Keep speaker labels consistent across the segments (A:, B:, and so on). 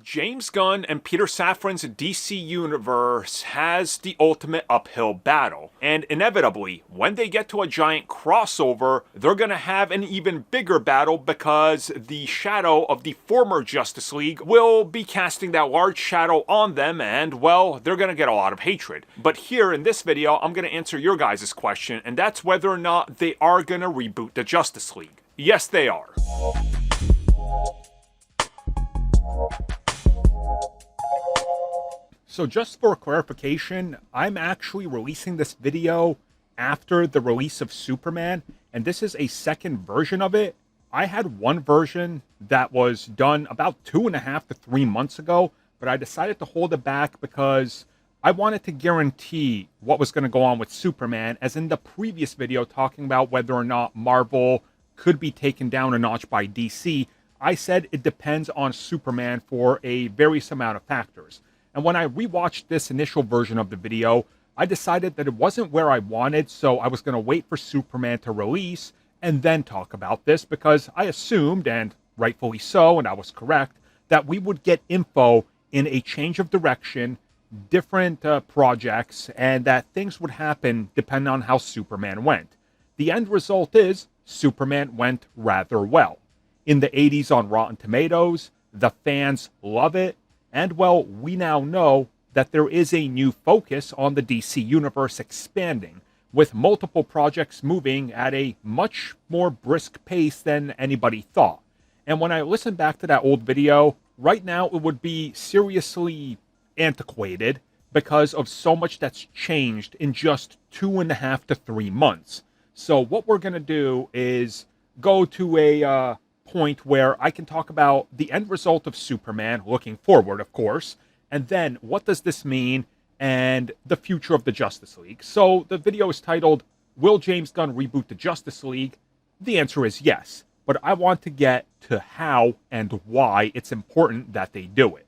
A: James Gunn and Peter Safran's DC universe has the ultimate uphill battle, and inevitably, when they get to a giant crossover, they're gonna have an even bigger battle because the shadow of the former Justice League will be casting that large shadow on them, and well, they're gonna get a lot of hatred. But here in this video, I'm gonna answer your guys' question, and that's whether or not they are gonna reboot the Justice League. Yes, they are. So just for clarification, I'm actually releasing this video after the release of Superman, and this is a second version of it. I had one version that was done about 2.5 to 3 months ago, but I decided to hold it back because I wanted to guarantee what was going to go on with Superman, as in the previous video talking about whether or not Marvel could be taken down a notch by DC. I said it depends on Superman for a various amount of factors. And when I rewatched this initial version of the video, I decided that it wasn't where I wanted, so I was going to wait for Superman to release and then talk about this, because I assumed, and rightfully so, and I was correct, that we would get info in a change of direction, different projects, and that things would happen depending on how Superman went. The end result is Superman went rather well. In the 80s on Rotten Tomatoes, the fans love it. And well, we now know that there is a new focus on the DC universe expanding, with multiple projects moving at a much more brisk pace than anybody thought. And when I listen back to that old video, right now it would be seriously antiquated because of so much that's changed in just 2.5 to 3 months. So what we're going to do is go to a point where I can talk about the end result of Superman, looking forward, of course, and then what does this mean and the future of the Justice League. So the video is titled, Will James Gunn Reboot the Justice League? The answer is yes, but I want to get to how and why it's important that they do it.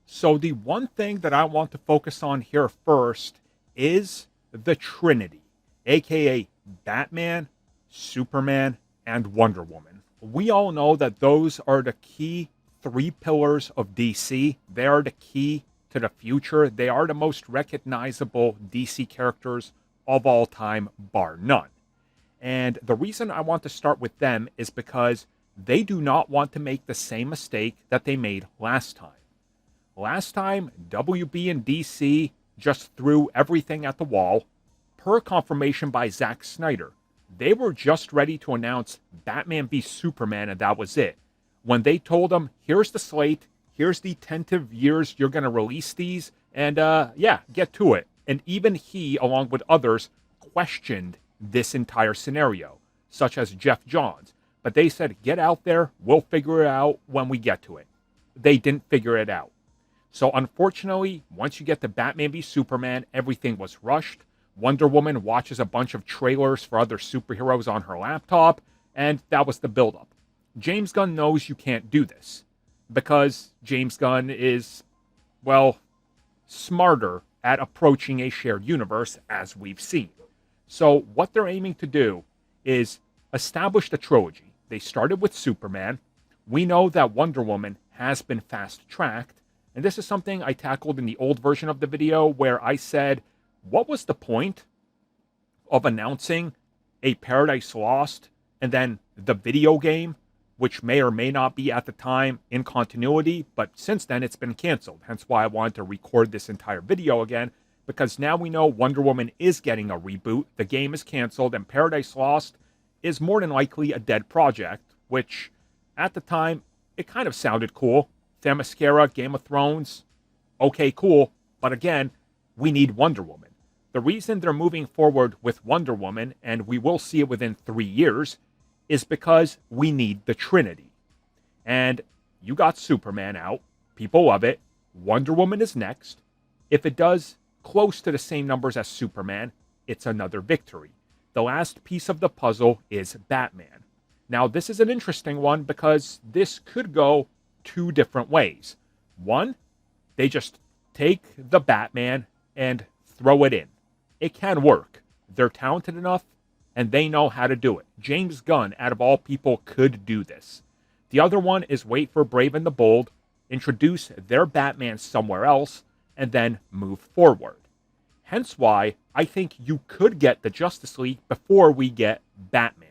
A: So the one thing that I want to focus on here first is the Trinity, aka Batman, Superman, and Wonder Woman. We all know that those are the key 3 pillars of DC. They are the key to the future. They are the most recognizable DC characters of all time, bar none. And the reason I want to start with them is because they do not want to make the same mistake that they made last time. Last time, WB and DC just threw everything at the wall. Per confirmation by Zack Snyder, they were just ready to announce Batman v Superman, and that was it. When they told him, here's the slate, here's the tentative years you're going to release these, and yeah, get to it. And even he, along with others, questioned this entire scenario, such as Jeff Johns. But they said, get out there, we'll figure it out when we get to it. They didn't figure it out. So unfortunately, once you get to Batman v Superman, everything was rushed. Wonder Woman watches a bunch of trailers for other superheroes on her laptop, and that was the buildup. James Gunn knows you can't do this, because James Gunn is, well, smarter at approaching a shared universe, as we've seen. So what they're aiming to do is establish the trilogy. They started with Superman. We know that Wonder Woman has been fast-tracked, and this is something I tackled in the old version of the video where I said, what was the point of announcing a Paradise Lost and then the video game, which may or may not be at the time in continuity, but since then it's been canceled. Hence why I wanted to record this entire video again, because now we know Wonder Woman is getting a reboot, the game is canceled, and Paradise Lost is more than likely a dead project, which at the time, it kind of sounded cool. Themyscira, Game of Thrones, okay, cool, but again, we need Wonder Woman. The reason they're moving forward with Wonder Woman, and we will see it within 3 years, is because we need the Trinity. And you got Superman out. People love it. Wonder Woman is next. If it does close to the same numbers as Superman, it's another victory. The last piece of the puzzle is Batman. Now, this is an interesting one because this could go 2 different ways. One, they just take the Batman and throw it in. It can work. They're talented enough, and they know how to do it. James Gunn, out of all people, could do this. The other one is wait for Brave and the Bold, introduce their Batman somewhere else, and then move forward. Hence why I think you could get the Justice League before we get Batman.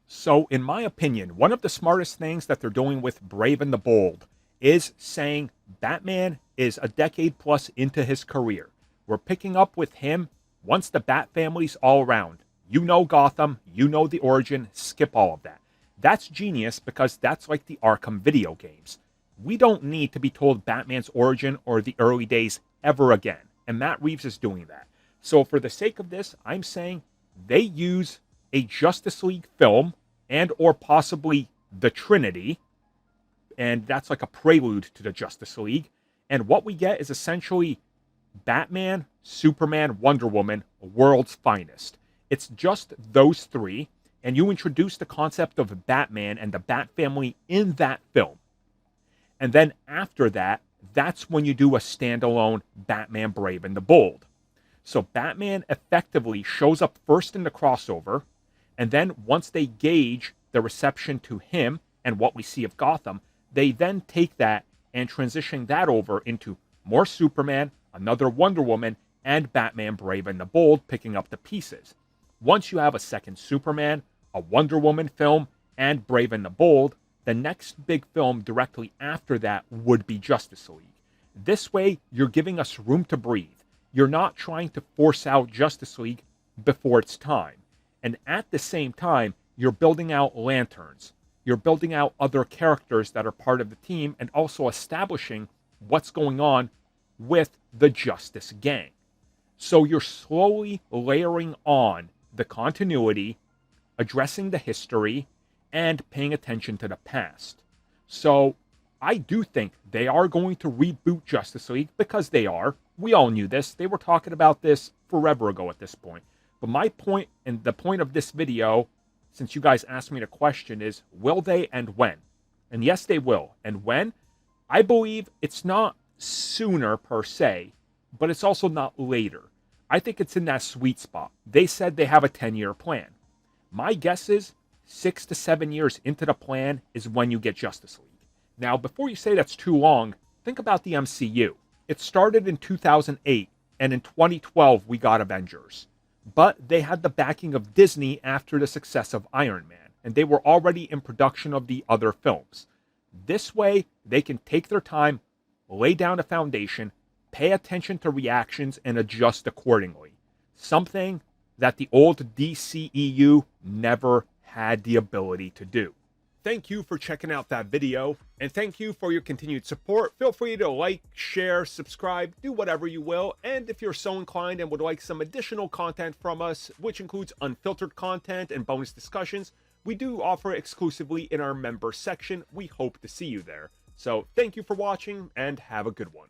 A: So, in my opinion, one of the smartest things that they're doing with Brave and the Bold is saying Batman is a decade plus into his career. We're picking up with him once the Bat family's all around. You know Gotham, you know the origin, skip all of that. That's genius because that's like the Arkham video games. We don't need to be told Batman's origin or the early days ever again. And Matt Reeves is doing that. So for the sake of this, I'm saying they use a Justice League film and or possibly the Trinity. And that's like a prelude to the Justice League. And what we get is essentially Batman, Superman, Wonder Woman, world's finest. It's just those three. And you introduce the concept of Batman and the Bat family in that film. And then after that, that's when you do a standalone Batman Brave and the Bold. So Batman effectively shows up first in the crossover, and then once they gauge the reception to him and what we see of Gotham, they then take that and transition that over into more Superman, another Wonder Woman, and Batman Brave and the Bold, picking up the pieces. Once you have a second Superman, a Wonder Woman film, and Brave and the Bold, the next big film directly after that would be Justice League. This way, you're giving us room to breathe. You're not trying to force out Justice League before it's time. And at the same time, you're building out Lanterns. You're building out other characters that are part of the team and also establishing what's going on with the Justice Gang. So you're slowly layering on the continuity, addressing the history, and paying attention to the past. So I do think they are going to reboot Justice League because they are. We all knew this. They were talking about this forever ago at this point. But my point, and the point of this video, since you guys asked me the question, is will they and when? And yes, they will. And when? I believe it's not sooner per se, but it's also not later. I think it's in that sweet spot. They said they have a 10-year plan. My guess is 6 to 7 years into the plan is when you get Justice League. Now, before you say that's too long, think about the MCU. It started in 2008, and in 2012 we got Avengers. But they had the backing of Disney after the success of Iron Man, and they were already in production of the other films. This way, they can take their time, lay down a foundation, pay attention to reactions, and adjust accordingly. Something that the old DCEU never had the ability to do. Thank you for checking out that video, and thank you for your continued support. Feel free to like, share, subscribe, do whatever you will, and if you're so inclined and would like some additional content from us, which includes unfiltered content and bonus discussions, we do offer exclusively in our member section. We hope to see you there. So thank you for watching, and have a good one.